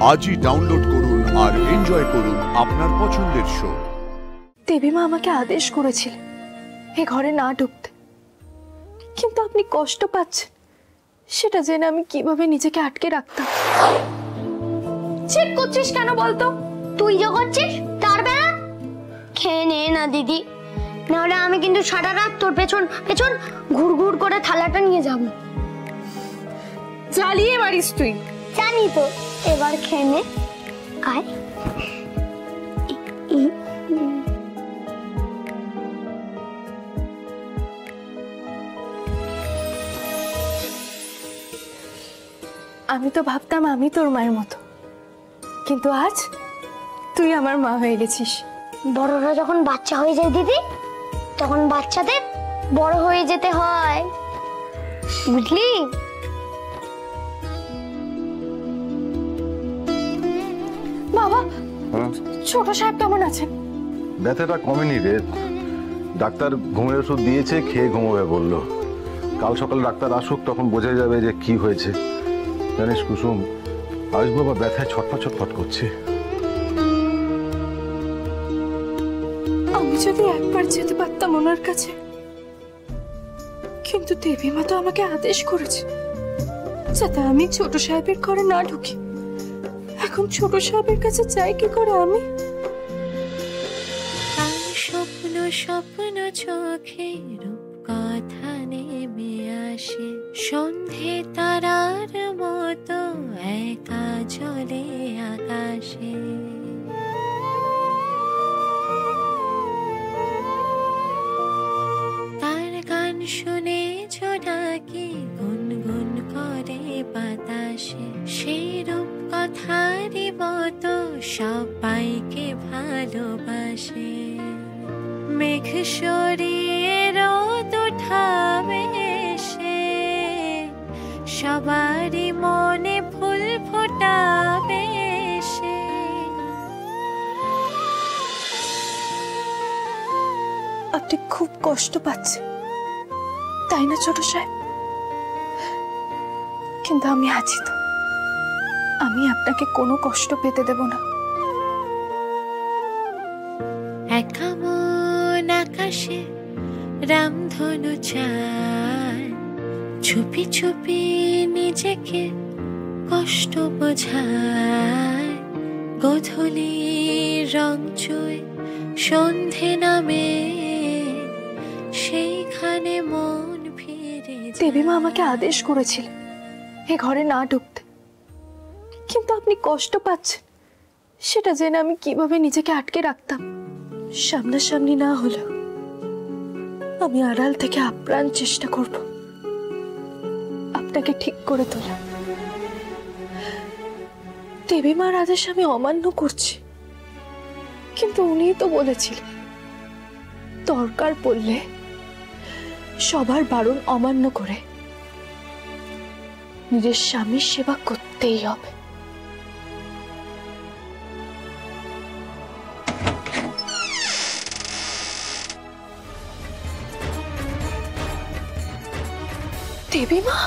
আজই ডাউনলোড করুন আর এনজয় করুন আপনার পছন্দের শো। দেবী মা আমাকে আদেশ করেছিলেন এ ঘরে না ঢুকতে, কিন্তু আপনি কষ্ট পাচ্ছেন সেটা জেনে আমি কিভাবে নিজেকে আটকে রাখতাম। চেক করছিস কেন বলতো? তুই যা করছিস তার বেলা খেয়ে নে না দিদি, নাহলে আমি কিন্তু সারা রাত তোর পেছন পেছন ঘুর ঘুর করে থালাটা নিয়ে যাব। জ্বালিয়ে মারিস তুই। জানি তো, এবার খেয়ে নে। আয় আমি তো ভাবতাম আমি তোর মায়ের মতো, কিন্তু আজ তুই আমার মা হয়ে গেছিস। বড়রা যখন বাচ্চা হয়ে যায় দিদি, তখন বাচ্চাদের বড় হয়ে যেতে হয়, বুঝলি? বাবা, ছোট সাহেব কেমন আছেন? ব্যথাটা কমেনি রে, ডাক্তার ঘুমের ওষুধ দিয়েছে, খেয়ে ঘুমোবে বললো। কাল সকালে ডাক্তার আসুক, তখন বোঝা যাবে যে কি হয়েছে। জানিস কুসুম, আজ বাবা ব্যথায় ছটফট ছটফট করছে। আমি যদি একবার যেতে পারতাম ওনার কাছে, কিন্তু দেবী মা তো আমাকে আদেশ করেছে যাতে আমি ছোট সাহেবের ঘরে না ঢুকি। এখন ছোট সাহেবের কাছে যাই কি করে আমি? স্বপ্ন স্বপ্ন চোখে রূপ কথা নেমে আসে, সন্ধে তারার মতো একা জলে আকাশে। তার গান শুনে জোনাকি গুনগুন করে বাতাসে, সেই রূপ কথারই মতো সবাইকে ভালোবাসে। মেঘ সরিয়ে রোদ উঠাবে সে, সবারই মনে ফুল ফোটাবে সে। আপনি খুব কষ্ট পাচ্ছেন, তাই না ছোট সাহেব? কিন্তু আমি আছি তো, আমি আপনাকে কোনো কষ্ট পেতে দেব না। একা মন আকাশে রামধনু চায়, চুপি চুপি নিজেকে কষ্ট বোঝায়। গোধূলি রং চুই সন্ধে নামে, সেইখানে মন ফিরে। দেবী মা আমাকে আদেশ করেছিলেন এ ঘরে না ঢুকতে, কিন্তু আপনি কষ্ট পাচ্ছেন সেটা জেনে আমি কিভাবে নিজেকে আটকে রাখতাম। সামনাসামনি না হলেও আমি আড়াল থেকে আপ্রাণ চেষ্টা করব আপনাকে ঠিক করে তোলা। দেবী মার আদেশ আমি অমান্য করছি, কিন্তু উনিই তো বলেছিলেন দরকার পড়লে সবার বারণ অমান্য করে নিজের স্বামীর সেবা করতেই হবে। দেবী মা।